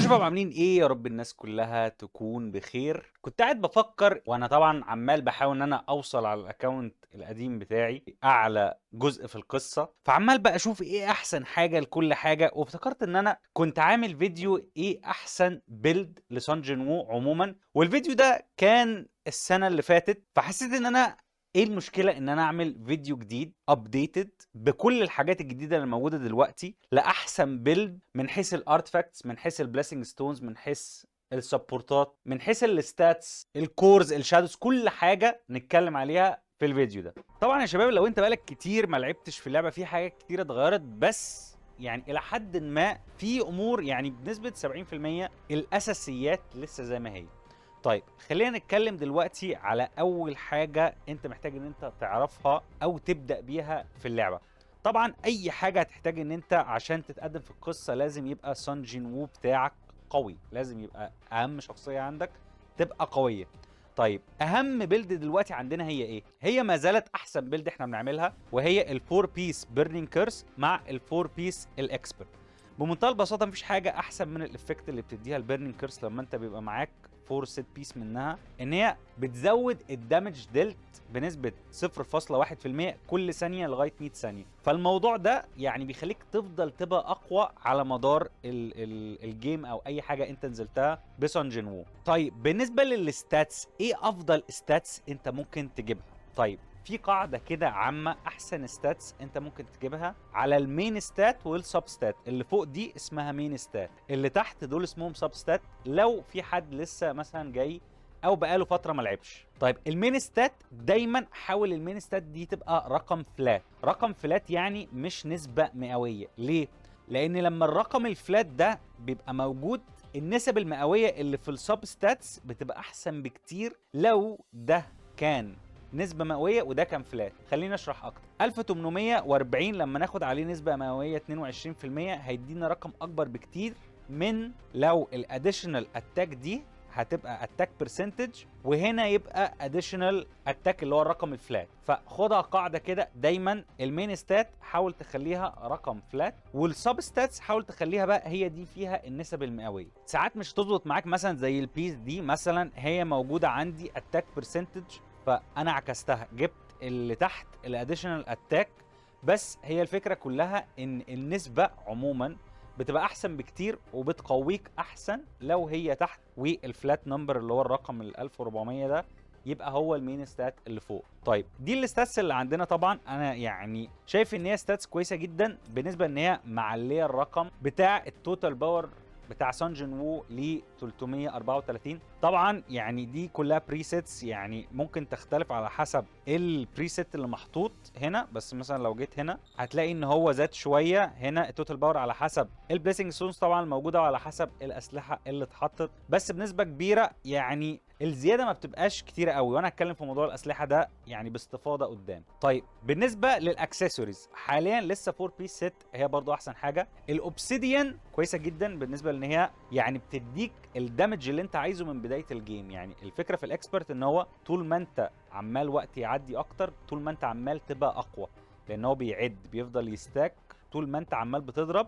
شباب عاملين ايه؟ يا رب الناس كلها تكون بخير. كنت قاعد بفكر وانا طبعا عمال بحاول ان انا اوصل على الاكونت القديم بتاعي اعلى جزء في القصة، فعمال بقى اشوف ايه احسن حاجة لكل حاجة، وافتكرت ان انا كنت عامل فيديو ايه احسن بيلد لسان جين وو عموما، والفيديو ده كان السنة اللي فاتت. فحسيت ان انا ايه المشكله ان انا اعمل فيديو جديد ابديتد بكل الحاجات الجديده اللي موجوده دلوقتي لاحسن بيلد من حيث الارتفاكتس، من حيث البليسنج ستونز، من حيث السبورتات، من حيث الستاتس، الكورز، الشادوز، كل حاجه نتكلم عليها في الفيديو ده. طبعا يا شباب لو انت بقالك كتير ما لعبتش في اللعبه، في حاجات كتير اتغيرت، بس يعني الى حد ما في امور يعني بنسبه 70% الاساسيات لسه زي ما هي. طيب خلينا نتكلم دلوقتي على اول حاجة انت محتاج ان انت تعرفها او تبدأ بيها في اللعبة. طبعا اي حاجة هتحتاج ان انت عشان تتقدم في القصة لازم يبقى سان جين وو بتاعك قوي، لازم يبقى اهم شخصية عندك تبقى قوية. طيب اهم بيلد دلوقتي عندنا هي ايه؟ هي ما زالت احسن بيلد احنا بنعملها، وهي الفور بيس بيرنينج كيرس مع الفور بيس الاكسبرت. بمنتهى البساطه مفيش حاجه احسن من الافكت اللي بتديها البيرنينج كيرس لما انت بيبقى معاك فور سيت بيس منها، ان هي بتزود الدامج ديلت بنسبه 0.1% كل ثانيه لغايه 100 ثانيه. فالموضوع ده يعني بيخليك تفضل تبقى اقوى على مدار الجيم او اي حاجه انت نزلتها بسان جين وو. طيب بالنسبه للستاتس، ايه افضل ستاتس انت ممكن تجيبها؟ طيب في قاعده كده عامه، احسن ستاتس انت ممكن تجيبها على المين ستات والسب ستات. اللي فوق دي اسمها مين ستات، اللي تحت دول اسمهم سب ستات لو في حد لسه مثلا جاي او بقاله فتره ما لعبش. طيب المين ستات دايما حاول المين ستات دي تبقى رقم فلات. رقم فلات يعني مش نسبه مئويه. ليه؟ لان لما الرقم الفلات ده بيبقى موجود، النسب المئويه اللي في السب ستاتس بتبقى احسن بكتير لو ده كان نسبة مئوية وده كان فلات. خلينا اشرح اكتر. 1840 لما ناخد عليه نسبة مئوية 22% هيدينا رقم اكبر بكتير من لو الاديشنال اتاك دي هتبقى اتاك برسنتج، وهنا يبقى اديشنال اتاك اللي هو الرقم الفلات. فخدها قاعده كده، دايما المين ستات حاول تخليها رقم فلات، والسب ستاتس حاول تخليها بقى هي دي فيها النسب المئويه. ساعات مش تظبط معاك، مثلا زي البيس دي مثلا هي موجوده عندي اتاك برسنتج، فانا عكستها جبت اللي تحت الاديشنال اتاك. بس هي الفكره كلها ان النسبه عموما بتبقى احسن بكتير وبتقويك احسن لو هي تحت، والفلات نمبر اللي هو الرقم ال 1400 ده يبقى هو المين ستات اللي فوق. طيب دي الستاتس اللي عندنا. طبعا انا يعني شايف ان هي ستاتس كويسه جدا بالنسبه ان هي معليه الرقم بتاع التوتال باور بتاع سان جين وو ل 334. طبعا يعني دي كلها بريسيتس، يعني ممكن تختلف على حسب البريسيت اللي محطوط هنا. بس مثلا لو جيت هنا هتلاقي ان هو زاد شويه هنا التوتال باور على حسب البليسنج ستونز طبعا الموجوده وعلى حسب الاسلحه اللي اتحطت، بس بنسبه كبيره يعني الزياده ما بتبقاش كتيره قوي، وانا هتكلم في موضوع الاسلحه ده يعني باستفاضه قدام. طيب بالنسبه للاكسسوارز حاليا لسه 4 بيس ست هي برضو احسن حاجه. الاوبسيديان كويسه جدا بالنسبه لان هي يعني بتديك الدمج اللي انت عايزه من بدايه الجيم. يعني الفكره في الاكسبرت ان هو طول ما انت عمال وقت يعدي اكتر طول ما انت عمال تبقى اقوى، لان هو بيعد بيفضل يستاك طول ما انت عمال بتضرب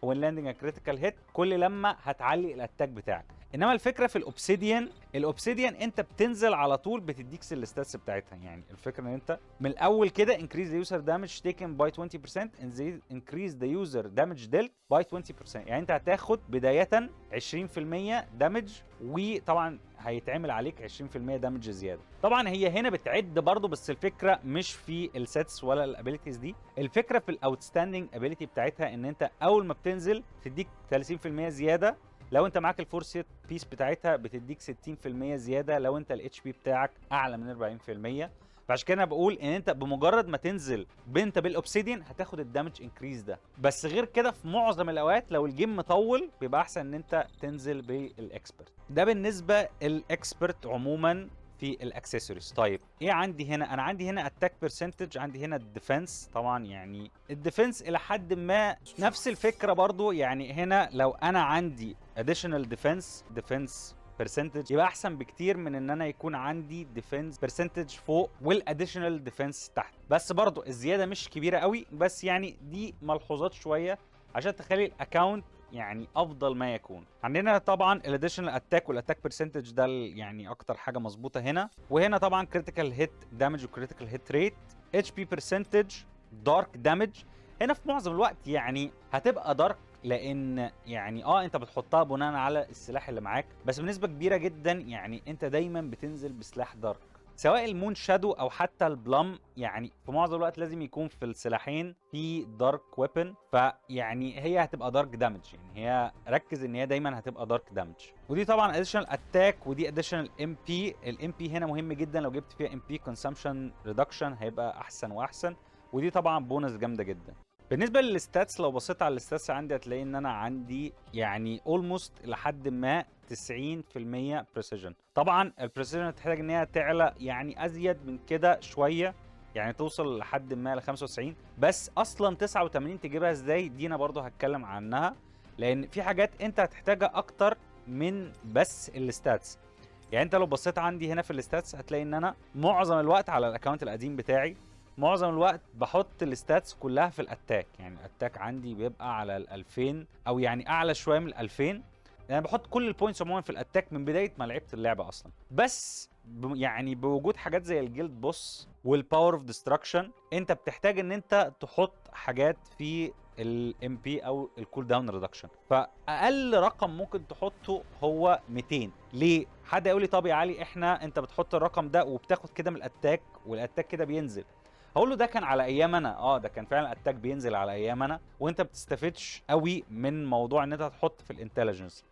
وين لاندنج كريتيكال هيت كل لما هتعلي الاتاك بتاعك. انما الفكره في الاوبسيديان، الاوبسيديان انت بتنزل على طول بتديك الستاتس بتاعتها. يعني الفكره ان انت من الاول كده increase the user damage taken by 20% and increase the user damage dealt by 20%. يعني انت هتاخد بدايه 20% دامج، وطبعا هيتعمل عليك 20% دامج زياده. طبعا هي هنا بتعد برضه، بس الفكره مش في السيتس ولا الابيليتيز دي، الفكره في الاوتستاندنج ابيليتي بتاعتها ان انت اول ما بتنزل تديك 30% زياده. لو انت معاك الفورسيت بيس بتاعتها بتديك 60% زياده لو انت الاتش بي بتاعك اعلى من 40%. فعشان كده انا بقول ان انت بمجرد ما تنزل بنت بالاوبسيديان هتاخد الدامج انكريز ده. بس غير كده في معظم الاوقات لو الجيم مطول بيبقى احسن ان انت تنزل بالاكسبرت. ده بالنسبه الاكسبرت عموما في الاكسسوارز. طيب ايه عندي هنا؟ انا عندي هنا اتاك برسنتج، عندي هنا الديفنس. طبعا يعني الديفنس الى حد ما نفس الفكره برضو. يعني هنا لو انا عندي اديشنال ديفنس برسنتج يبقى احسن بكتير من ان انا يكون عندي ديفنس برسنتج فوق والاديشنال ديفنس تحت. بس برضو الزياده مش كبيره قوي، بس يعني دي ملحوظات شويه عشان تخلي الاكونت يعني افضل ما يكون. عندنا طبعا الاديشنال اتاك والاتاك برسنتج، ده يعني اكتر حاجه مظبوطه هنا. وهنا طبعا كريتيكال هيت دامج وكريتيكال هيت ريت، اتش بي برسنتج، دارك دامج. هنا في معظم الوقت يعني هتبقى دارك، لان يعني انت بتحطها بناء على السلاح اللي معاك، بس بنسبه كبيره جدا يعني انت دايما بتنزل بسلاح دارك، سواء المون شادو او حتى البلم. يعني في معظم الوقت لازم يكون في السلاحين في دارك ويبن، فيعني هي هتبقى دارك دامج. يعني هي ركز ان هي دايما هتبقى دارك دامج. ودي طبعا اديشنال اتاك، ودي اديشنال ام بي. الام بي هنا مهم جدا، لو جبت فيها ام بي كونسامشن ريدكشن هيبقى احسن واحسن. ودي طبعا بونص جامده جدا. بالنسبه للستاتس، لو بصيت على الستاتس عندي هتلاقي ان انا عندي يعني اولموست لحد ما 90% بريسيجن. طبعا البريسيجن تحتاج ان هي تعلى يعني ازيد من كده شويه، يعني توصل لحد ما ل 95. بس اصلا 89 تجيبها ازاي؟ دي انا برضو هتكلم عنها، لان في حاجات انت هتحتاجها اكتر من بس الستاتس. يعني انت لو بصيت عندي هنا في الستاتس هتلاقي ان انا معظم الوقت على الاكونت القديم بتاعي، معظم الوقت بحط الستاتس كلها في الاتاك. يعني الاتاك عندي بيبقى على ال 2000 او يعني اعلى شويه من ال 2000. يعني انا بحط كل البوينتس عموما في الاتاك من بدايه ما لعبت اللعبه اصلا. بس يعني بوجود حاجات زي الجلد بوس والباور اوف ديستراكشن، انت بتحتاج ان انت تحط حاجات في الام بي او الكول داون ريدكشن. فاقل رقم ممكن تحطه هو 200. ليه؟ حد يقول لي طب يا علي انت بتحط الرقم ده وبتاخد كده من الاتاك والاتاك كده بينزل. هقول له ده كان على ايام انا، ده كان فعلا اتاك بينزل على ايام انا، وانت بتستفدش قوي من موضوع ان انت تحط في الانتليجنس.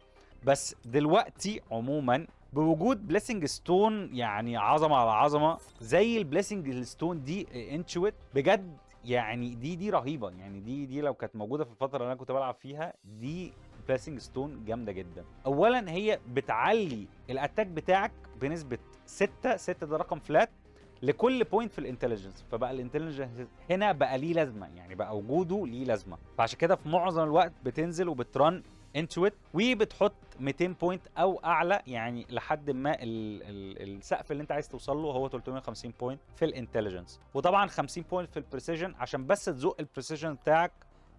بس دلوقتي عموما بوجود بليسنج ستون، يعني عظمه على عظمه زي البليسنج ستون دي انشويت بجد. يعني دي رهيبه. يعني دي لو كانت موجوده في الفتره اللي انا كنت بلعب فيها، دي بليسنج ستون جامده جدا. اولا هي بتعلي الاتاك بتاعك بنسبه 6 ده رقم فلات لكل بوينت في الانتليجنس، فبقى الانتليجنس هنا بقى ليه لازمه، يعني بقى وجوده ليه لازمه. فعشان كده في معظم الوقت بتنزل وبترن انتويت وبتحط 200 بوينت او اعلى، يعني لحد ما السقف اللي انت عايز توصل له هو 350 بوينت في الانتليجنس، وطبعا 50 بوينت في البريسيجن عشان بس تزق البريسيجن بتاعك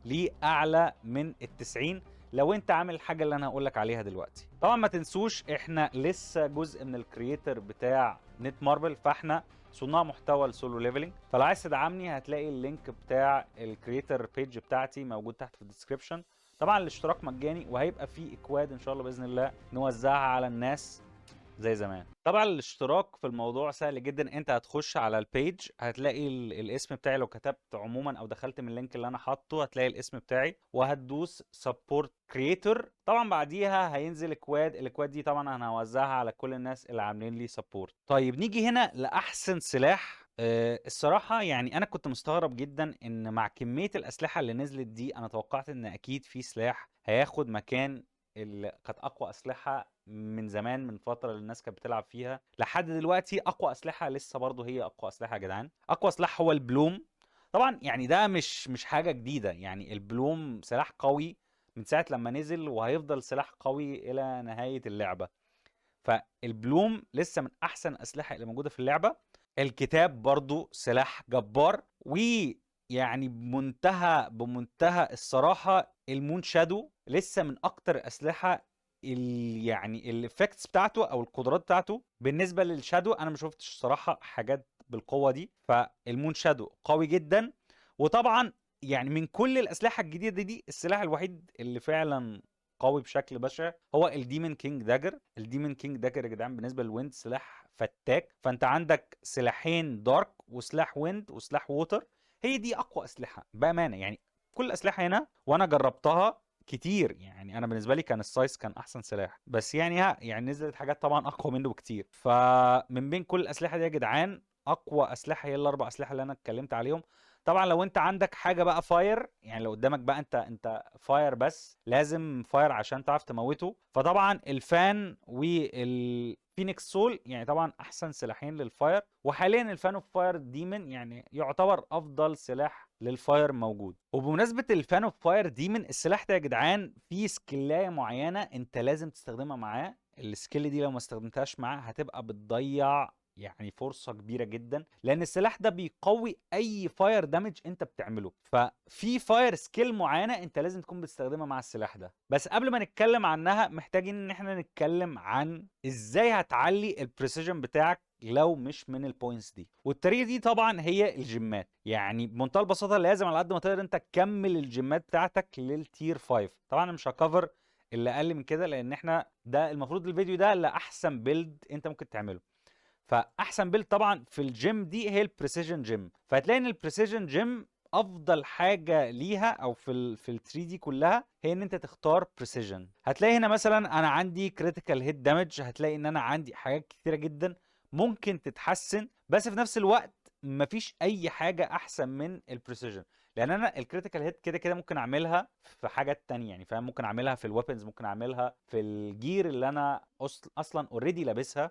ليه اعلى من ال 90 لو انت عامل الحاجه اللي انا هقول لك عليها دلوقتي. طبعا ما تنسوش احنا لسه جزء من الكرييتر بتاع نت ماربل، فاحنا صناع محتوى السولو ليفلنج. فلو عايز تدعمني هتلاقي اللينك بتاع الكرييتر بيج بتاعتي موجود تحت في الديسكربشن. طبعا الاشتراك مجاني، وهيبقى فيه اكواد ان شاء الله باذن الله نوزعها على الناس زي زمان. طبعا الاشتراك في الموضوع سهل جدا. انت هتخش على البيج هتلاقي الاسم بتاعي، لو كتبت عموما او دخلت من اللينك اللي انا حاطه هتلاقي الاسم بتاعي، وهتدوس سبورت كريتور. طبعا بعديها هينزل الاكواد دي طبعا انا هوزعها على كل الناس اللي عاملين لي سبورت. طيب نيجي هنا لاحسن سلاح. الصراحه يعني انا كنت مستغرب جدا ان مع كميه الاسلحه اللي نزلت دي انا توقعت ان اكيد في سلاح هياخد مكان اللي كانت اقوى اسلحه من زمان، من فتره اللي الناس كانت بتلعب فيها لحد دلوقتي. اقوى اسلحه لسه برضه هي اقوى اسلحه يا جدعان. اقوى سلاح هو البلوم. طبعا يعني ده مش حاجه جديده، يعني البلوم سلاح قوي من ساعه لما نزل، وهيفضل سلاح قوي الى نهايه اللعبه. فالبلوم لسه من احسن الاسلحه اللي موجوده في اللعبه. الكتاب برضو سلاح جبار. ويعني بمنتهى الصراحه المون شادو لسه من اكتر الاسلحه يعني الافكتس بتاعته او القدرات بتاعته بالنسبه للشادو انا ما شفتش صراحه حاجات بالقوه دي. فالمون شادو قوي جدا. وطبعا يعني من كل الاسلحه الجديده دي السلاح الوحيد اللي فعلا قوي بشكل بشع هو الديمن كينج داجر. الديمن كينج داجر يا جدعان بالنسبه للويند سلاح فتاك. فانت عندك سلاحين دارك وسلاح ويند وسلاح ووتر، هي دي اقوى اسلحه بامانه. يعني كل الاسلحه هنا وانا جربتها كتير، يعني انا بالنسبه لي كان السايس كان احسن سلاح، بس يعني نزلت حاجات طبعا اقوى منه بكتير. فمن بين كل الاسلحه دي يا جدعان اقوى اسلحه هي الاربع اسلحه اللي انا اتكلمت عليهم. طبعا لو انت عندك حاجه بقى فاير، يعني لو قدامك بقى انت فاير بس لازم فاير عشان تعرف تموته، فطبعا الفان والفينيكس سول يعني طبعا احسن سلاحين للفاير. وحاليا الفان اوف فاير ديمن يعني يعتبر افضل سلاح للفاير موجود. وبمناسبه الفان اوف فاير ديمن، السلاح ده يا جدعان فيه سكيلايه معينه انت لازم تستخدمها معاه. السكيل دي لو ما استخدمتهاش معاه هتبقى بتضيع يعني فرصة كبيرة جدا، لان السلاح ده بيقوي اي فاير دامج انت بتعمله. ففي فاير سكيل معينة انت لازم تكون بتستخدمها مع السلاح ده. بس قبل ما نتكلم عنها محتاجين ان احنا نتكلم عن ازاي هتعلي البريسيجن بتاعك لو مش من البوينتس دي. والطريقه دي طبعا هي الجيمات. يعني بمنتهى البساطه لازم على قد ما تقدر انت تكمل الجيمات بتاعتك للتير 5. طبعا انا مش هكفر اللي اقل من كده، لان احنا ده المفروض الفيديو ده لاحسن بيلد انت ممكن تعمله. فاحسن بيلد طبعا في الجيم دي هي البريسيجن جيم. فهتلاقي ان البريسيجن جيم افضل حاجه ليها، او في ال 3 دي كلها، هي ان انت تختار بريسيجن. هتلاقي هنا مثلا انا عندي كريتيكال هيت دامج، هتلاقي ان انا عندي حاجات كتيره جدا ممكن تتحسن، بس في نفس الوقت مفيش اي حاجه احسن من البريسيجن. لان انا الكريتيكال هيت كده كده ممكن اعملها في حاجات تانية، يعني فاهم، ممكن اعملها في الويبنز، ممكن اعملها في الجير اللي انا اصلا اوريدي لابسها.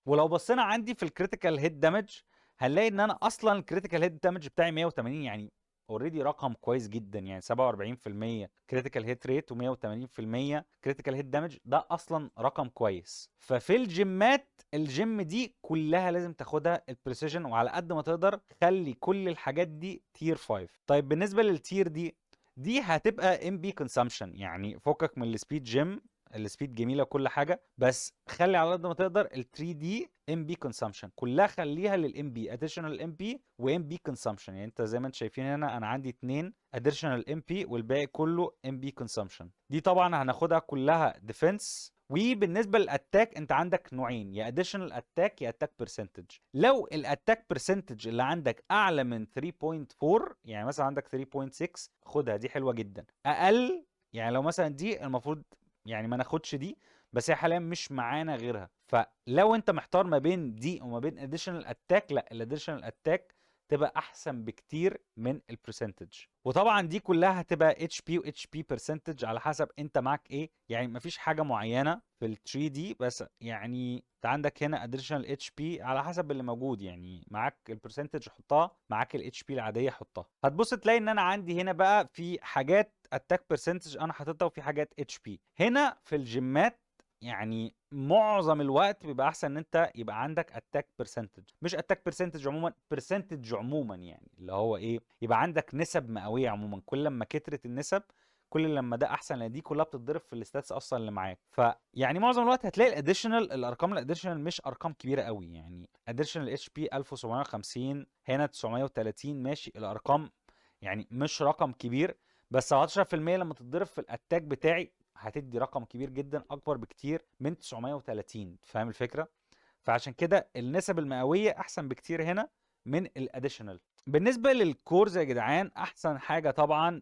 ولو بصينا عندي في الكريتيكال هيت دامج، هنلاقي ان انا اصلا الكريتيكال هيت دامج بتاعي 180، يعني اوريدي رقم كويس جدا. يعني 47% كريتيكال هيت ريت و180% كريتيكال هيت دامج، ده اصلا رقم كويس. ففي الجيمات، الجيم دي كلها لازم تاخدها البريسيجن، وعلى قد ما تقدر خلي كل الحاجات دي تير 5. طيب بالنسبه للتير دي هتبقى ام بي كونسامشن، يعني فكك من السبيد جيم. السبيد جميله وكل حاجه، بس خلي على قد ما تقدر ال 3 دي ام بي كونسامشن كلها خليها للام بي، اديشنال ام بي وام بي كونسامشن. يعني انت زي ما انت شايفين هنا انا عندي 2 اديشنال ام بي والباقي كله ام بي كونسامشن. دي طبعا هناخدها كلها ديفنس. وبالنسبه للاتاك انت عندك نوعين، يا اديشنال اتاك يا اتاك برسنتج. لو الاتاك برسنتج اللي عندك اعلى من 3.4، يعني مثلا عندك 3.6، خدها دي حلوه جدا. اقل، يعني لو مثلا دي المفروض يعني ما ناخدش دي، بس هي حاليا مش معانا غيرها. فلو انت محتار ما بين دي وما بين اديشنال اتاك، لا، الاديشنال اتاك تبقى احسن بكتير من البرسنتج. وطبعا دي كلها هتبقى اتش بي و اتش بي برسنتج على حسب انت معاك ايه. يعني مفيش حاجه معينه في ال 3 دي، بس يعني انت عندك هنا اديشنال اتش بي على حسب اللي موجود. يعني معاك البرسنتج حطها، معاك الاتش بي العاديه حطها. هتبص تلاقي ان انا عندي هنا بقى في حاجات اتاك برسنتج انا حاططها، وفي حاجات اتش بي. هنا في الجيمات يعني معظم الوقت بيبقى احسن ان انت يبقى عندك اتاك برسنتج، مش اتاك برسنتج عموما، برسنتج عموما. يعني اللي هو ايه، يبقى عندك نسب مئويه عموما. كل لما كترت النسب كل لما ده احسن، لان دي كلها بتتضرب في الاستاتس اصلا اللي معاك. فيعني معظم الوقت هتلاقي الاديشنال، الارقام الاديشنال مش ارقام كبيره قوي. يعني اديشنال اتش بي 1750، هنا 930، ماشي، الارقام يعني مش رقم كبير، بس 17% لما تتضرب في الاتاك بتاعي هتدي رقم كبير جدا، اكبر بكتير من 930. فاهم الفكره؟ فعشان كده النسب المئويه احسن بكتير هنا من الاديشنال. بالنسبه للكورز يا جدعان، احسن حاجه طبعا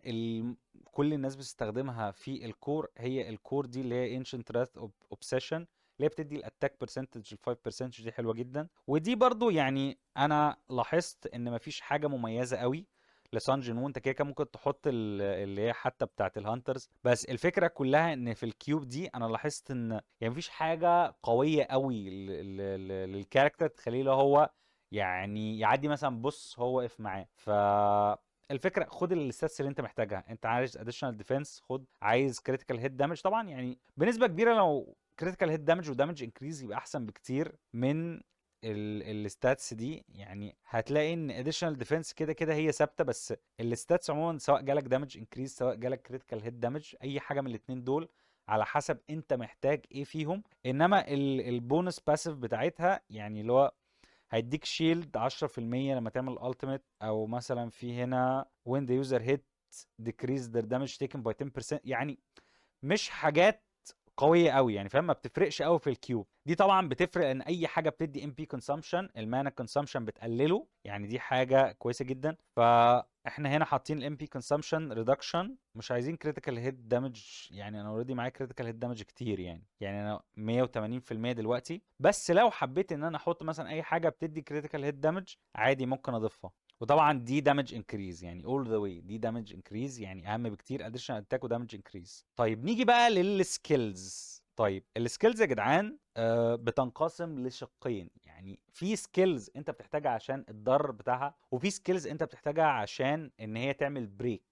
كل الناس بتستخدمها في الكور هي الكور دي اللي هي Ancient Wrath Obsession، اللي هي بتدي الاتاك برسنتج ال 5%. دي حلوه جدا. ودي برضو يعني انا لاحظت ان مفيش حاجه مميزه قوي لسان جين وو. انت كده كده ممكن تحط اللي هي حتى بتاعت الهانترز، بس الفكره كلها ان في الكيوب دي انا لاحظت ان يعني مفيش حاجه قويه قوي للكاركتر تخليه اللي هو يعني يعدي. مثلا بص هو واقف معاه، الفكره خد الستاتس اللي انت محتاجها. انت عايز اديشنال ديفense، خد. عايز كريتيكال هيت دامج، طبعا يعني بنسبه كبيره لو كريتيكال هيت دامج ودامج انكريز يبقى احسن بكتير من الستاتس دي. يعني هتلاقي ان اديشنال ديفense كده كده هي ثابته، بس الستاتس عموما سواء جالك دامج انكريز سواء جالك كريتيكال هيت دامج، اي حاجه من الاثنين دول على حسب انت محتاج ايه فيهم. انما البونس باسيف بتاعتها يعني اللي هو هيديك شيلد 10% لما تعمل التيميت، او مثلا في هنا when the user hit decrease their damage taken by 10%. يعني مش حاجات قويه قوي، يعني فاهم، ما بتفرقش قوي في الكيو دي. طبعا بتفرق ان اي حاجه بتدي ام بي كونسامشن، المانا كونسامشن بتقلله، يعني دي حاجه كويسه جدا. فاحنا هنا حاطين الام بي كونسامشن ريدكشن، مش عايزين كريتيكال هيت دامج. يعني انا اوريدي معايا كريتيكال هيت دامج كتير، يعني انا 180% دلوقتي. بس لو حبيت ان انا احط مثلا اي حاجه بتدي كريتيكال هيت دامج عادي ممكن اضيفها. وطبعا دي دامج انكريز، يعني اول ذا واي دي دامج انكريز، يعني اهم بكتير اديشنال اتاك ودامج انكريز. طيب نيجي بقى للسكيلز. طيب السكيلز يا جدعان بتنقسم لشقين. يعني في سكيلز انت بتحتاجها عشان الضرر بتاعها، وفي سكيلز انت بتحتاجها عشان ان هي تعمل بريك.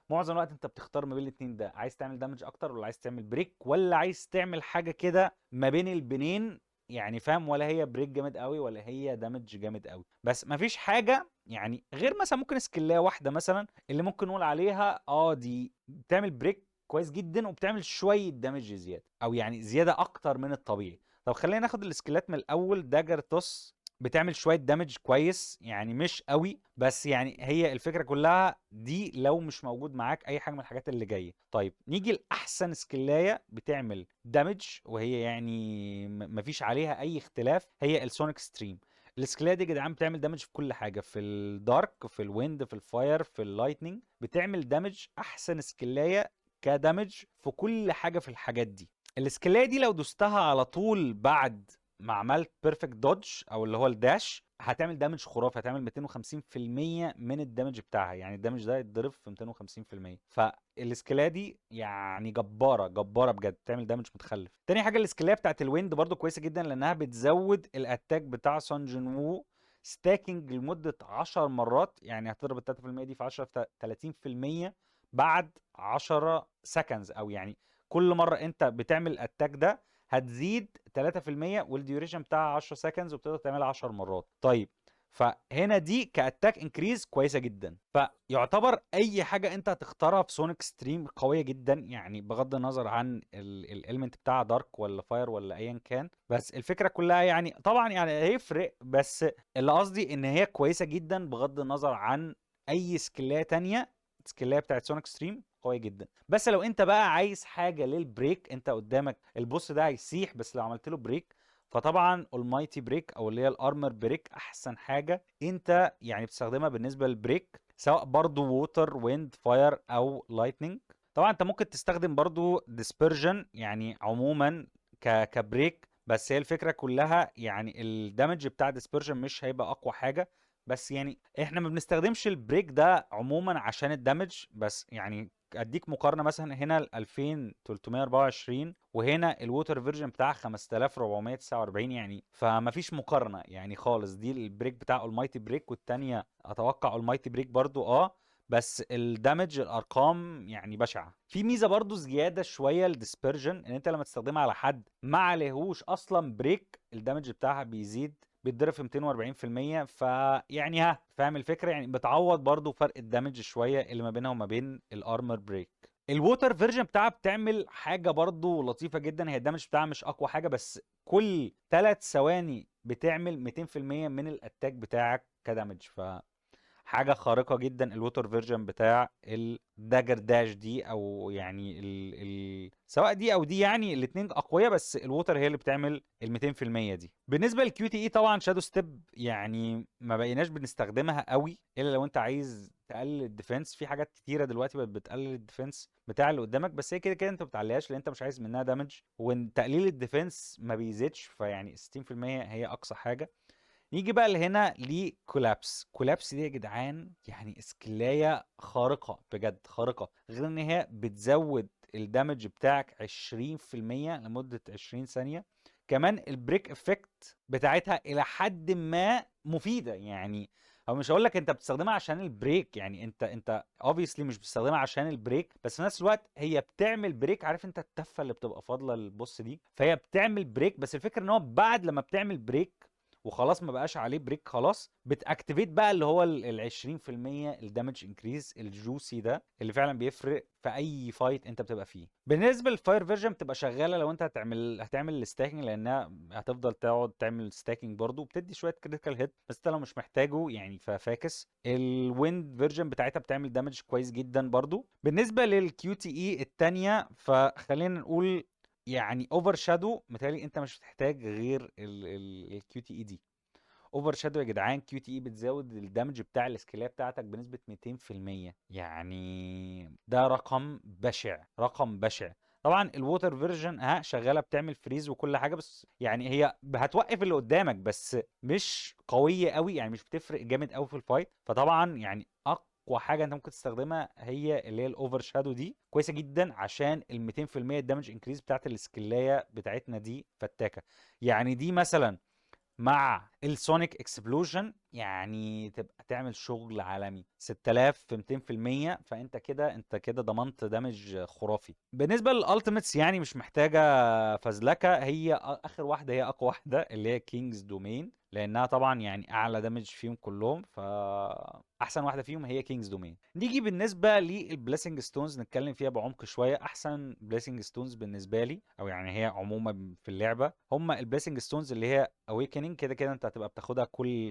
معظم الوقت انت بتختار ما بين الاثنين ده، عايز تعمل دامج اكتر ولا عايز تعمل بريك، ولا عايز تعمل حاجه كده ما بين البنين يعني فاهم، ولا هي بريك جامد قوي ولا هي دامج جامد قوي، بس مفيش حاجه يعني غير مثلا ممكن سكلايه واحده مثلا اللي ممكن نقول عليها دي بتعمل بريك كويس جدا وبتعمل شويه دامج زياده، او يعني زياده اكتر من الطبيعي. طب خلينا ناخد السكيلات من الاول. داجر توس بتعمل شويه دامج كويس، يعني مش قوي، بس يعني هي الفكره كلها دي لو مش موجود معاك اي حاجه من الحاجات اللي جايه. طيب نيجي لاحسن سكلايه بتعمل دامج، وهي يعني مفيش عليها اي اختلاف، هي السونيك ستريم. السكلايه دي يا جدعان بتعمل دامج في كل حاجه، في الدارك، في الويند، في الفاير، في اللايتنينج، بتعمل دامج. احسن سكلايه كدامج في كل حاجه في الحاجات دي. السكلايه دي لو دوستها على طول بعد ما عملت بيرفكت دوج او اللي هو الداش، هتعمل دامج خرافي، هتعمل 250% من الدامج بتاعها، يعني الدامج ده يتضرب في 250%. فالسكيليه دي يعني جباره جباره بجد، بتعمل دامج متخلف. تاني حاجه السكيليه بتاعت الويند برضو كويسه جدا، لانها بتزود الاتاك بتاع سون جين وو ستاكينج لمده 10 مرات، يعني هتضرب ال 3% دي في 10 في 30% بعد 10 سكندز، او يعني كل مره انت بتعمل الاتاك ده هتزيد 3%، والديوريشن بتاعها 10 سكندز وبتقدر تعملها 10 مرات. طيب فهنا دي كاتاك انكريز كويسه جدا. فيعتبر اي حاجه انت هتختارها في سونيك ستريم قويه جدا، يعني بغض النظر عن الاليمنت بتاع دارك ولا فاير ولا ايا كان. بس الفكره كلها يعني طبعا يعني هيفرق، بس اللي قصدي ان هي كويسه جدا بغض النظر عن اي سكيلات تانية. السكيلات بتاعت سونيك ستريم قوية جدا. بس لو انت بقى عايز حاجة للبريك، انت قدامك البوس ده هيسيح، بس لو عملت له بريك فطبعا المايتي بريك او اللي هي الارمر بريك احسن حاجة انت يعني بتستخدمها بالنسبة للبريك، سواء برضو ووتر ويند فاير او لايتنينج. طبعا انت ممكن تستخدم برضو ديسبرجن يعني عموما كبريك، بس هي الفكرة كلها يعني الدمج بتاع ديسبرجن مش هيبقى اقوى حاجة. بس يعني احنا ما بنستخدمش البريك ده عموما عشان الدمج بس. يعني اديك مقارنه، مثلا هنا ال 2324 وهنا الووتر فيرجن بتاع 5449، يعني فما فيش مقارنه يعني خالص. دي البريك بتاع المايتي بريك، والتانيه اتوقع المايتي بريك برضو بس الدمج الارقام يعني بشعه. في ميزه برضو زياده شويه الديسبرجن، ان انت لما تستخدمها على حد ما عليهوش اصلا بريك الدمج بتاعها بيزيد، بيتضرب في 240%. فيعني فاهم الفكره، يعني بتعوض برضو فرق الدمج شويه اللي ما بينها وما بين الارمر بريك. الووتر فيرجن بتاعها بتعمل حاجه برضو لطيفه جدا، هي الدمج بتاعها مش اقوى حاجه، بس كل 3 ثواني بتعمل 200% من الاتاك بتاعك كدمج. حاجه خارقه جدا الووتر فيرجن بتاع الداجر داش دي، او يعني سواء دي او دي، يعني الاثنين اقوياء، بس الووتر هي اللي بتعمل ال 200% دي. بالنسبه للكيو تي اي طبعا شادو ستيب يعني ما بقيناش بنستخدمها قوي الا لو انت عايز تقلل الديفنس. في حاجات كتيره دلوقتي بقت بتقلل الديفنس بتاع اللي قدامك، بس هي كده كده انت ما بتعليهاش لان انت مش عايز منها دامج، وتقليل الديفنس ما بيزيدش، فيعني 60% هي اقصى حاجه. نيجي بقى لهنا لكولابس. كولابس دي يا جدعان يعني اسكلاية خارقة بجد خارقة، غير ان هي بتزود الدمج بتاعك 20% لمدة 20 ثانية. كمان البريك افكت بتاعتها الى حد ما مفيدة، يعني او مش هقول لك انت بتستخدمها عشان البريك، يعني انت obviously مش بتستخدمها عشان البريك، بس في نفس الوقت هي بتعمل بريك. عارف انت التفة اللي بتبقى فاضلة للبوس دي، فهي بتعمل بريك. بس الفكرة ان هو بعد لما بتعمل بريك وخلاص ما بقاش عليه بريك، خلاص بتاكتيفيت بقى اللي هو ال 20% الدمج انكريز الجوسي ده، اللي فعلا بيفرق في اي فايت انت بتبقى فيه. بالنسبه للفاير فيرجن بتبقى شغاله لو انت هتعمل الستاكينج، لانها هتفضل تقعد تعمل ستاكينج برضو، بتدي شويه كريتيكال هيت، بس انت لو مش محتاجه يعني ففاكس. الويند فيرجن بتاعتها بتعمل دامج كويس جدا برضو. بالنسبه للكيو تي اي الثانيه فخلينا نقول يعني اوفر شادو، متهيألي انت مش بتحتاج غير الكيو تي اي دي. اوفر شادو يا جدعان كيو تي اي بتزود الدمج بتاع السكيليه بتاعتك بنسبه 200%، يعني ده رقم بشع رقم بشع. طبعا الووتر فيرجن شغاله بتعمل فريز وكل حاجه، بس يعني هي هتوقف اللي قدامك، بس مش قويه قوي، يعني مش بتفرق جامد قوي في الفايت. فطبعا يعني اقوى حاجه انت ممكن تستخدمها هي اللي هي الاوفر شادو دي، كويسه جدا عشان ال 200% الدمج انكريز بتاعت السكلايه بتاعتنا دي فتاكه. يعني دي مثلا مع السونيك اكسبلوجن يعني تبقى تعمل شغل عالمي 6000 في 200%، فانت كده ضمنت دامج خرافي. بالنسبه للالتيميتس يعني مش محتاجه فزلكه، هي اخر واحده هي اقوى واحده اللي هي كينجز دومين، لانها طبعا يعني اعلى دامج فيهم كلهم، احسن واحده فيهم هي كينجز دومين. نيجي بالنسبه للبليسنج ستونز نتكلم فيها بعمق شويه. احسن بليسنج ستونز بالنسبه لي، او يعني هي عموما في اللعبه، هم البليسنج ستونز اللي هي اويكننج. كده كده انت هتبقى بتاخدها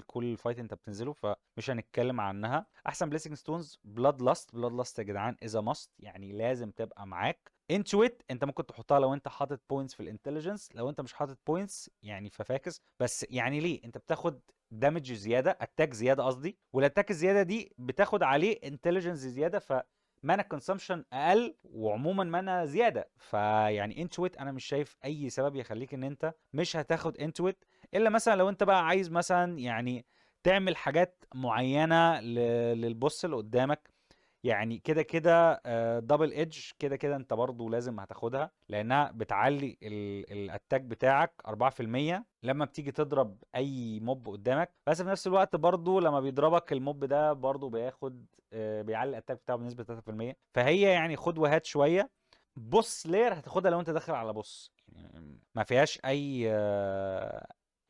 كل فايت انت بتنزله، فمش هنتكلم عنها. احسن بليسنج ستونز بلاد لاست. بلاد لاست يا جدعان اذا ماست، يعني لازم تبقى معاك. انتويت انت ممكن تحطها لو انت حاطط بوينتس في الانتليجنس، لو انت مش حاطط بوينتس يعني ففاكس. بس يعني ليه؟ انت بتاخد دامج زياده، اتاك زياده قصدي، والاتاك الزياده دي بتاخد عليه انتليجنس زياده، مانا كونسامشن اقل، وعموما مانا زياده. فيعني انتويت انا مش شايف اي سبب يخليك ان انت مش هتاخد انتويت، الا مثلا لو انت بقى عايز مثلا يعني تعمل حاجات معينه للبوس اللي قدامك. يعني كده كده دبل ايدج كده كده انت برضو لازم هتاخدها، لانها بتعلي الاتاك بتاعك 4% لما بتيجي تضرب اي موب قدامك. بس في نفس الوقت برضو لما بيضربك الموب ده برضو بياخد بيعلي الاتاك بتاعه بنسبة 3%. فهي يعني خد وهات شوية. بوس لير هتاخدها لو انت داخل على بوس، يعني ما فيهاش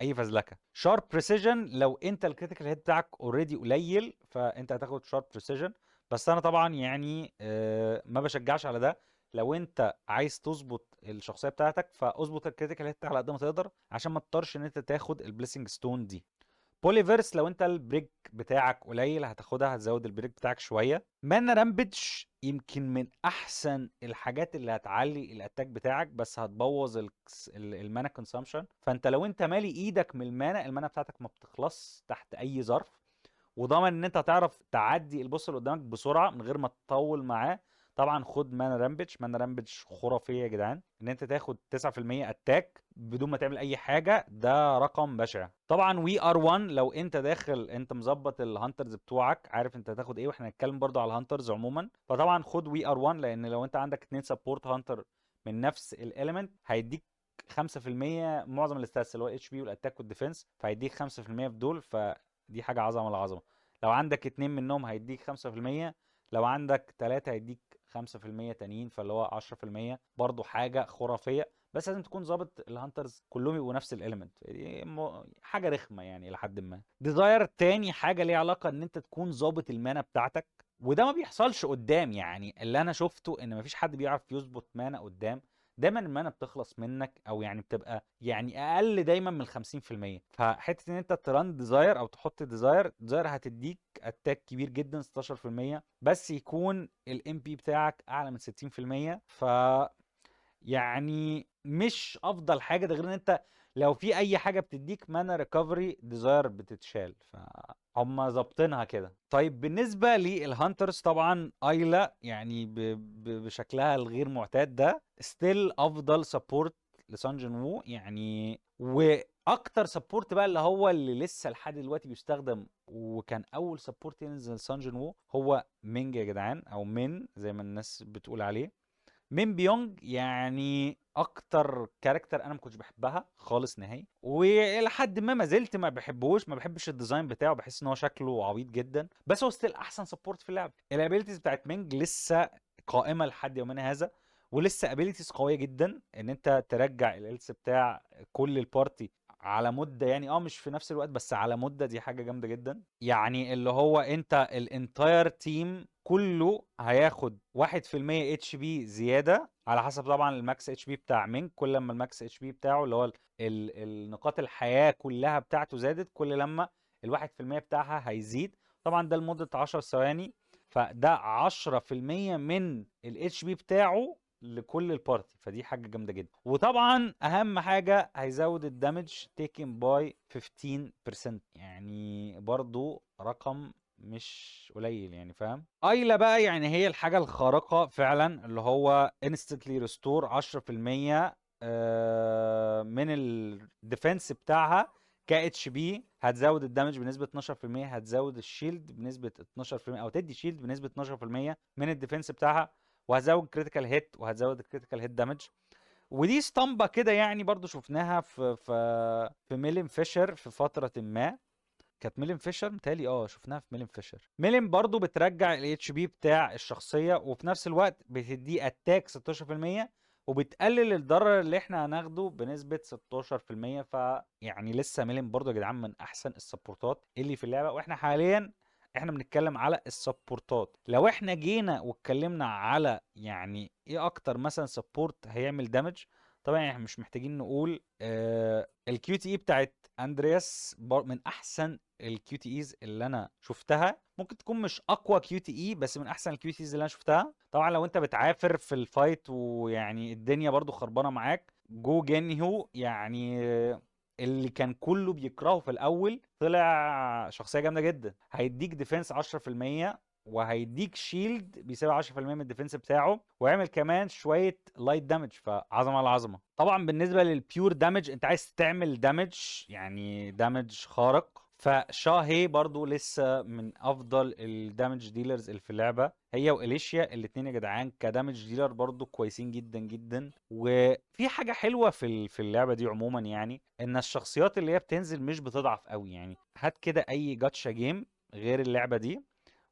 اي فزلكه. شارب بريسيجن لو انت الكريتيكال هيت بتاعك اوريدي قليل فانت هتاخد شارب بريسيجن. بس انا طبعا يعني ما بشجعش على ده. لو انت عايز تظبط الشخصيه بتاعتك فاظبط الكريتيكال هيت على قد ما تقدر، عشان ما تضطرش ان انت تاخد البليسنج ستون دي. بوليفيرس لو انت البريك بتاعك قليل هتاخدها، هتزود البريك بتاعك شويه. مانا رامبج يمكن من احسن الحاجات اللي هتعلي الاتاك بتاعك، بس هتبوظ المانا كونسامشن. فانت لو انت مالي ايدك من المانا بتاعتك ما بتخلص تحت اي ظرف، وضامن ان انت هتعرف تعدي البوس اللي قدامك بسرعه من غير ما تطول معاه، طبعا خد مانا رامبج. مانا رامبج خرافيه يا جدعان، ان انت تاخد 9% اتاك بدون ما تعمل اي حاجه، ده رقم بشع. طبعا وي ار 1 لو انت داخل انت مظبط الهانترز بتوعك، عارف انت هتاخد ايه، واحنا هنتكلم برضو على الهانترز عموما. فطبعا خد وي ار 1، لان لو انت عندك 2 سبورت هانتر من نفس الاليمنت هيديك 5% معظم الاستاتس اللي هو الاتش بي والاتاك والديفنس، فهيديك 5% في دول، فدي حاجه عظمه العظمه. لو عندك 2 منهم هيديك 5%، لو عندك 3 هيديك 5% تانيين، فاللي هو 10%، برضو حاجة خرافية. بس لازم تكون ظابط الهانترز كلهم يبقوا نفس الاليمنت، حاجة رخمة يعني لحد ما. ديزاير تاني حاجة ليها علاقة ان انت تكون ظابط المانا بتاعتك، وده ما بيحصلش قدام. يعني اللي انا شفته ان مفيش حد بيعرف يظبط مانا قدام، دايما المانا بتخلص منك، او يعني بتبقى يعني اقل دايما من 50%. فحته ان انت تران ديزاير او تحط ديزاير هتديك اتاك كبير جدا 16%، بس يكون الام بي بتاعك اعلى من 60%. يعني مش افضل حاجه، ده غير ان انت لو في اي حاجه بتديك مانا ريكفري ديزاير بتتشال، فهم ظابطينها كده. طيب بالنسبه للهانترز طبعا ايلا يعني بشكلها الغير معتاد ده ستيل افضل سبورت لسانجن وو يعني. واكتر سبورت بقى اللي هو اللي لسه لحد دلوقتي بيستخدم وكان اول سبورت ينزل سانجن وو هو مينج يا جدعان، او مين زي ما الناس بتقول عليه. مين بيونج يعني اكتر كاركتر انا ما كنتش بحبها خالص نهائي، والى حد ما زلت ما بحبهوش. ما بحبش الديزاين بتاعه، بحس ان هو شكله عبيط جدا، بس هو ستيل احسن سبورت في اللعبه. الابيليتيز بتاعت مينج لسه قائمه لحد يومنا هذا، ولسه ابيليتيز قويه جدا ان انت ترجع الالس بتاع كل البارتي على مده، يعني مش في نفس الوقت بس على مده، دي حاجه جامده جدا. يعني اللي هو انت الانتاير تيم كله هياخد 1% اتش بي زياده، على حسب طبعا الماكس اتش بي بتاع مين. كل لما الماكس اتش بي بتاعه اللي هو النقاط الحياه كلها بتاعته زادت، كل لما ال1% بتاعها هيزيد. طبعا ده لمده 10 ثواني، فده 10% من الاتش بي بتاعه لكل البارتي، فدي حاجه جامده جدا. وطبعا اهم حاجه هيزود الدمج تيكن باي 15%، يعني برضو رقم مش قليل يعني، فاهم. ايلا بقى يعني هي الحاجه الخارقه فعلا، اللي هو انستنتلي ريستور 10% من الديفنس بتاعها ك اتش بي، هتزود الدمج بنسبه 12%، هتزود الشيلد بنسبه 12%، او تدي شيلد بنسبه 12% من الديفنس بتاعها، وهتزود كريتيكال هيت، وهتزود الكريتيكال هيت دامج. ودي اسطمبة كده يعني برضو شفناها في ميلين فيشر في فترة ما. كانت ميلين فيشر متهيألي، شفناها في ميلين فيشر. ميلين برضو بترجع ال HP بتاع الشخصية، وفي نفس الوقت بتديه اتاك 16%، وبتقلل الضرر اللي احنا هناخده بنسبة 16%. فيعني لسه ميلين برضو يا جدعان من احسن السبورتات اللي في اللعبة. واحنا حاليا احنا بنتكلم على السبورتات. لو احنا جينا واتكلمنا على يعني ايه اكتر مثلا سبورت هيعمل دامج، طبعا احنا مش محتاجين نقول الكيو تي اي بتاعت اندرياس من احسن الكيو تي ايز اللي انا شفتها. ممكن تكون مش اقوى كيو تي اي، بس من احسن الكيو تي ايز اللي انا شفتها. طبعا لو انت بتعافر في الفايت ويعني الدنيا برضو خربانه معاك، جو جينهو يعني اللي كان كله بيكرهه في الاول، طلع شخصيه جامده جدا. هيديك ديفense 10%، وهيديك شيلد بيساوي 10% من الديفنس بتاعه، ويعمل كمان شويه لايت دامج. فعظمه على عظمه. طبعا بالنسبه للبيور دامج، انت عايز تعمل دامج يعني دامج خارق، فشاهي برضو لسه من افضل الدامج ديلرز اللي في اللعبه. هي واليشيا الاثنين يا جدعان كدامج ديلر برضو كويسين جدا جدا. وفي حاجه حلوه في اللعبه دي عموما، يعني ان الشخصيات اللي هي بتنزل مش بتضعف قوي. يعني هات كده اي جاتشا جيم غير اللعبه دي،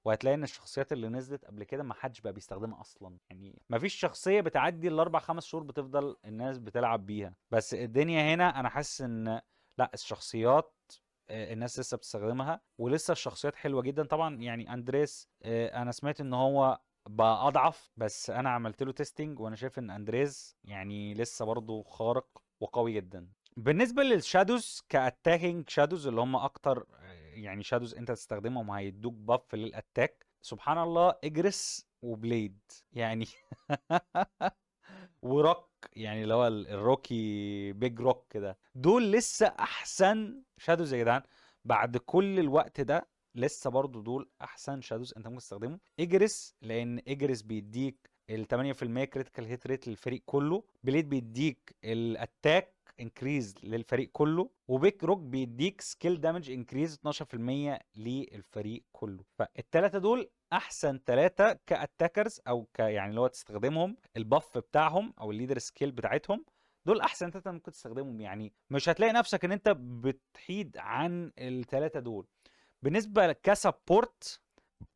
وهتلاقي ان الشخصيات اللي نزلت قبل كده ما حدش بقى بيستخدمها اصلا. يعني ما فيش شخصيه بتعدي الاربع خمس شهور بتفضل الناس بتلعب بيها. بس الدنيا هنا انا حاسس ان لا، الشخصيات الناس لسه بتستخدمها، ولسه الشخصيات حلوه جدا. طبعا يعني اندريس انا سمعت ان هو بقى اضعف، بس انا عملت له تيستنج وانا شايف ان اندريس يعني لسه برضه خارق وقوي جدا. بالنسبه للشادوز كاتاكينج شادوز اللي هم اكتر يعني شادوز انت تستخدمهم هيدوك باف للاتاك، سبحان الله اجرس وبليد يعني وروك، يعني اللي هو الروكي بيج روك كده، دول لسه احسن شادوز يا جدعان. بعد كل الوقت ده لسه برضو دول احسن شادوز انت ممكن تستخدمه. اجرس لان اجرس بيديك ال 8% كريتيكال هيت ريت للفريق كله. بليد بيديك الاتاك انكريز للفريق كله. وبيك روك بيديك سكيل دامج انكريز 12% للفريق كله. فالتلاتة دول احسن ثلاثة كاتاكرز، او يعني اللي هو تستخدمهم البف بتاعهم او الليدر سكيل بتاعتهم. دول احسن ثلاثة ممكن تستخدمهم. يعني مش هتلاقي نفسك ان انت بتحيد عن الثلاثة دول. بالنسبة كسبورت،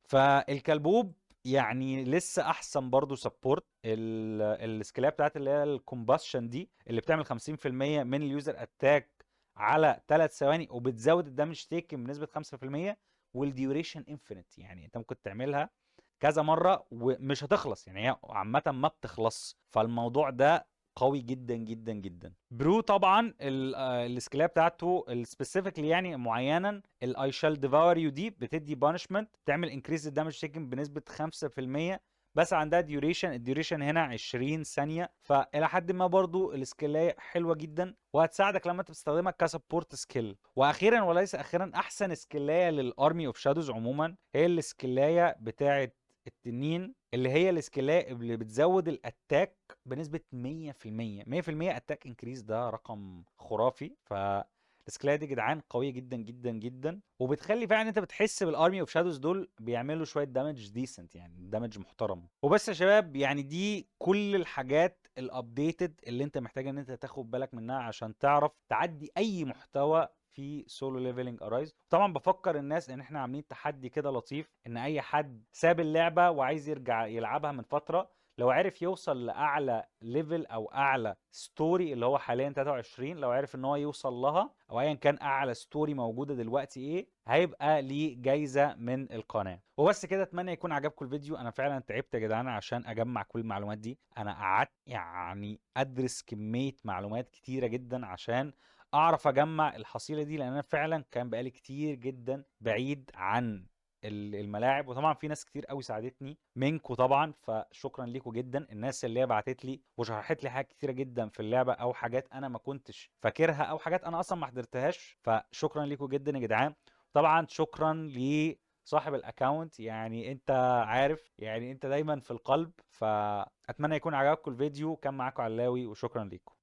فالكلبوب يعني لسه احسن برضو سبورت. السكيلات بتاعت اللي هي الكومباشن دي اللي بتعمل 50% من اليوزر اتاك على 3 ثواني، وبتزود الدمج تيكن بنسبه 5%. والديوريشن انفينيت، يعني انت ممكن تعملها كذا مره ومش هتخلص. يعني هي عامه ما بتخلص. فالموضوع ده قوي جدا جدا جدا. برو طبعا السكيليه بتاعته السبيسيفيكلي يعني معينا الاي شال ديفاور يو دي بتدي بانشمنت تعمل انكريز الدامج تيكن بنسبه 5%، بس عندها ديوريشن. الديوريشن هنا 20 ثانيه. فالى حد ما برضو السكيليه حلوه جدا، وهتساعدك لما انت بتستخدمها كسبورت سكيل. واخيرا وليس اخيرا، احسن سكيلايه للارمي اوف شادوز عموما هي السكيلايه بتاعه التنين، اللي هي السكيلايه اللي بتزود الاتاك بنسبه 100%. 100% اتاك انكريز، ده رقم خرافي. السكيلايه دي جدعان قويه جدا جدا جدا، وبتخلي فعلا انت بتحس بالارمي اوف شادوز دول بيعملوا شويه دامج ديسنت، يعني دامج محترم. وبس يا شباب، يعني دي كل الحاجات الابديتد اللي انت محتاج ان انت تاخد بالك منها عشان تعرف تعدي اي محتوى في سولو ليفلنج ارايز. طبعا بفكر الناس ان احنا عاملين تحدي كده لطيف، ان اي حد ساب اللعبه وعايز يرجع يلعبها من فتره، لو عرف يوصل لاعلى ليفل او اعلى ستوري اللي هو حاليا 23، لو عرف ان هو يوصل لها او ايا كان اعلى ستوري موجوده دلوقتي ايه، هيبقى ليه جايزه من القناه. وبس كده، اتمنى يكون عجبكم الفيديو. انا فعلا تعبت يا جدعان عشان اجمع كل المعلومات دي. انا قعدت يعني ادرس كميه معلومات كتيره جدا عشان اعرف اجمع الحصيله دي، لان انا فعلا كان بقالي كتير جدا بعيد عن الملاعب. وطبعا في ناس كتير قوي ساعدتني منكم طبعا، فشكرا ليكم جدا. الناس اللي هي بعتت لي وشرحت لي حاجات كتيره جدا في اللعبه، او حاجات انا ما كنتش فاكرها، او حاجات انا اصلا ما حضرتهاش، فشكرا ليكم جدا يا جدعان. طبعا شكرا لصاحب الاكونت، يعني انت عارف يعني انت دايما في القلب. فاتمنى يكون عجبكم الفيديو. كان معاكم علاوي، وشكرا ليكم.